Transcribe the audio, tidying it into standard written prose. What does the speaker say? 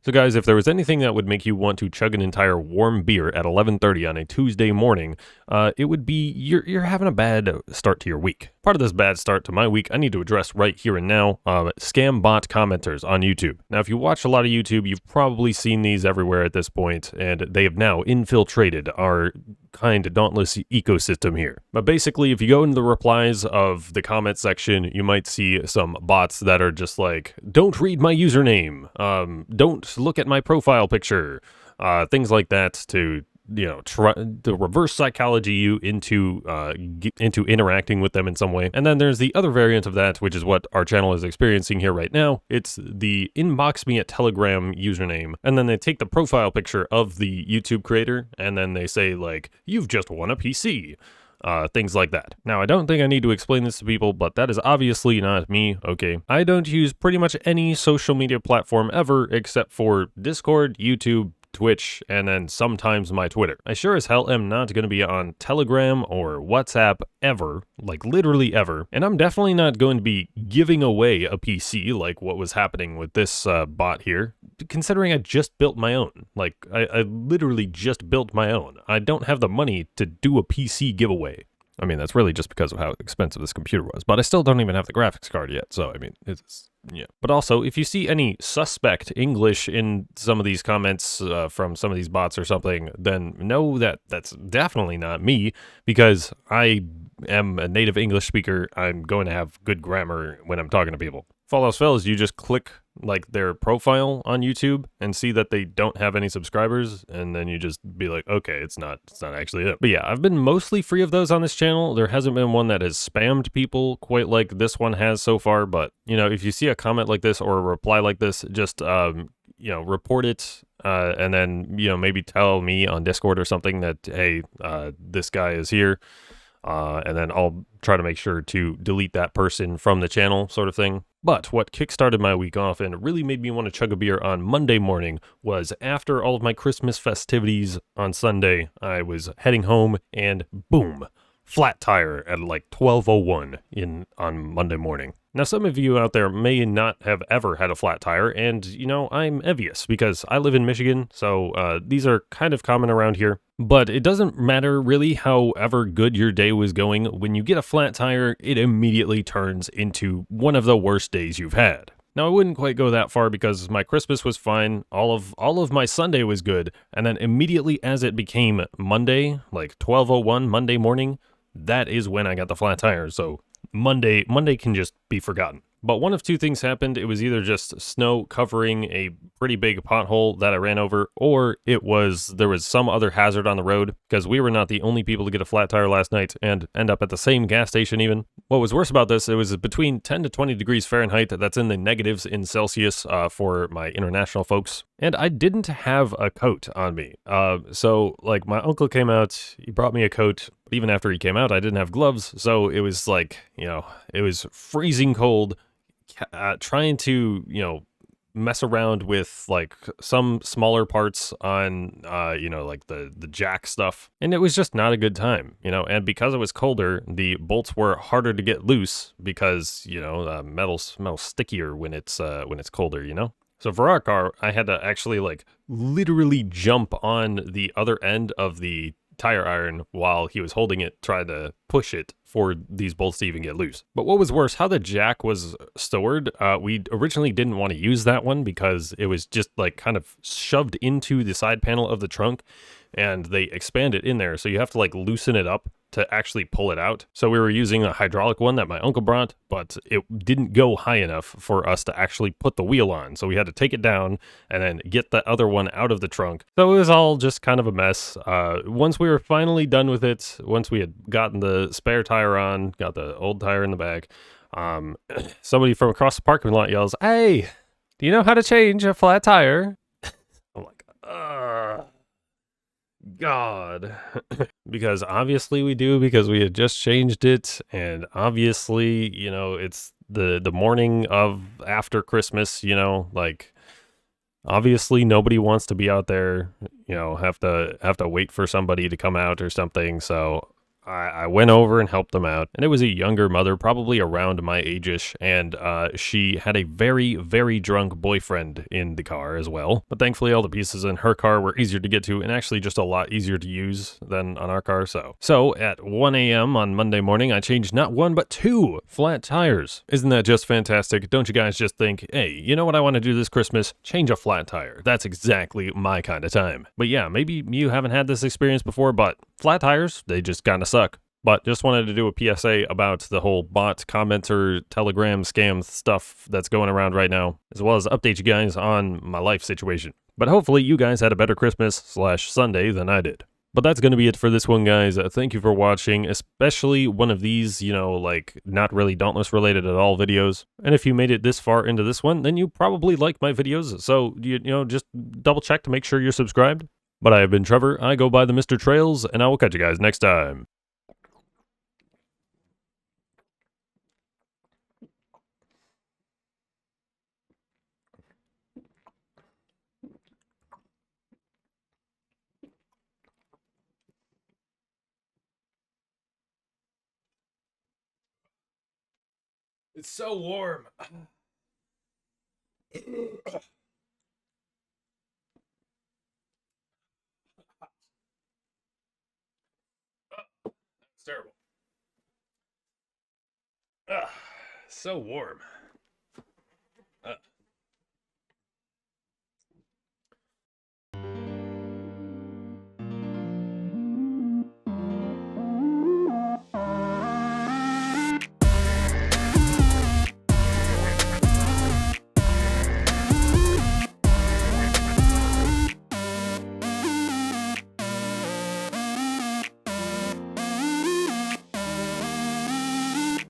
So guys, if there was anything that would make you want to chug an entire warm beer at 11:30 on a Tuesday morning, it would be you're having a bad start to your week. Part of this bad start to my week, I need to address right here and now, scam bot commenters on YouTube. Now, if you watch a lot of YouTube, you've probably seen these everywhere at this point, and they have now infiltrated our kind of dauntless ecosystem here. But basically, if you go into the replies of the comment section, you might see some bots that are just like, don't read my username, don't look at my profile picture, things like that to, try to reverse psychology you into interacting with them in some way. And then there's the other variant of that, which is what our channel is experiencing here right now. It's the inbox me at Telegram username, and then they take the profile picture of the YouTube creator, and then they say like, you've just won a PC. Things like that. Now, I don't think I need to explain this to people, but that is obviously not me, okay? I don't use pretty much any social media platform ever except for Discord, YouTube, Twitch, and then sometimes my Twitter. I sure as hell am not going to be on Telegram or WhatsApp ever, like literally ever, and I'm definitely not going to be giving away a PC like what was happening with this bot here, considering I just built my own. Like, I literally just built my own. I don't have the money to do a PC giveaway. I mean, that's really just because of how expensive this computer was, but I still don't even have the graphics card yet, so I mean, it's, yeah. But also, if you see any suspect English in some of these comments from some of these bots or something, then know that that's definitely not me, because I am a native English speaker. I'm going to have good grammar when I'm talking to people. If all else fails, you just click like their profile on YouTube and see that they don't have any subscribers, and then you just be like, okay, it's not actually it. But yeah, I've been mostly free of those on this channel. There hasn't been one that has spammed people quite like this one has so far, but if you see a comment like this or a reply like this, just report it, and then maybe tell me on Discord or something that, hey, this guy is here. And then I'll try to make sure to delete that person from the channel, sort of thing. But what kickstarted my week off and really made me want to chug a beer on Monday morning was after all of my Christmas festivities on Sunday, I was heading home and boom, flat tire at like 12:01 on Monday morning. Now, some of you out there may not have ever had a flat tire, and, I'm envious because I live in Michigan, so these are kind of common around here. But it doesn't matter really however good your day was going. When you get a flat tire, it immediately turns into one of the worst days you've had. Now, I wouldn't quite go that far because my Christmas was fine, all of my Sunday was good, and then immediately as it became Monday, like 12:01 Monday morning, that is when I got the flat tire, so Monday can just be forgotten. But one of two things happened. It was either just snow covering a pretty big pothole that I ran over, or there was some other hazard on the road, because we were not the only people to get a flat tire last night and end up at the same gas station even. What was worse about this, it was between 10 to 20 degrees Fahrenheit. That's in the negatives in Celsius for my international folks. And I didn't have a coat on me. So like my uncle came out, he brought me a coat. But even after he came out, I didn't have gloves. So it was like, it was freezing cold, trying to, mess around with like some smaller parts on, like the jack stuff. And it was just not a good time, and because it was colder, the bolts were harder to get loose because, metal smells stickier when it's colder, So for our car, I had to actually like literally jump on the other end of the tire iron while he was holding it, try to push it for these bolts to even get loose. But what was worse, how the jack was stored, we originally didn't want to use that one because it was just like kind of shoved into the side panel of the trunk, and they expand it in there, so you have to like loosen it up to actually pull it out. So we were using a hydraulic one that my uncle brought, but it didn't go high enough for us to actually put the wheel on. So we had to take it down and then get the other one out of the trunk. So it was all just kind of a mess. Once we were finally done with it, once we had gotten the spare tire on, got the old tire in the back, somebody from across the parking lot yells, "Hey, do you know how to change a flat tire?" I'm like, God. Because obviously we do, because we had just changed it, and obviously, it's the morning of after Christmas, like obviously nobody wants to be out there, have to wait for somebody to come out or something. So I went over and helped them out, and it was a younger mother, probably around my age-ish, and she had a very, very drunk boyfriend in the car as well. But thankfully, all the pieces in her car were easier to get to, and actually just a lot easier to use than on our car. So at 1 a.m. on Monday morning, I changed not one but two flat tires. Isn't that just fantastic? Don't you guys just think, hey, you know what I want to do this Christmas? Change a flat tire. That's exactly my kind of time. But yeah, maybe you haven't had this experience before, but flat tires, they just kind of suck. But just wanted to do a PSA about the whole bot, commenter, telegram scam stuff that's going around right now, as well as update you guys on my life situation. But hopefully you guys had a better Christmas/Sunday than I did. But that's going to be it for this one, guys. Thank you for watching, especially one of these, like, not really Dauntless related at all videos. And if you made it this far into this one, then you probably like my videos, so, just double check to make sure you're subscribed. But I have been Trevor, I go by TheMrTrails, and I will catch you guys next time. It's so warm. It's terrible. So warm.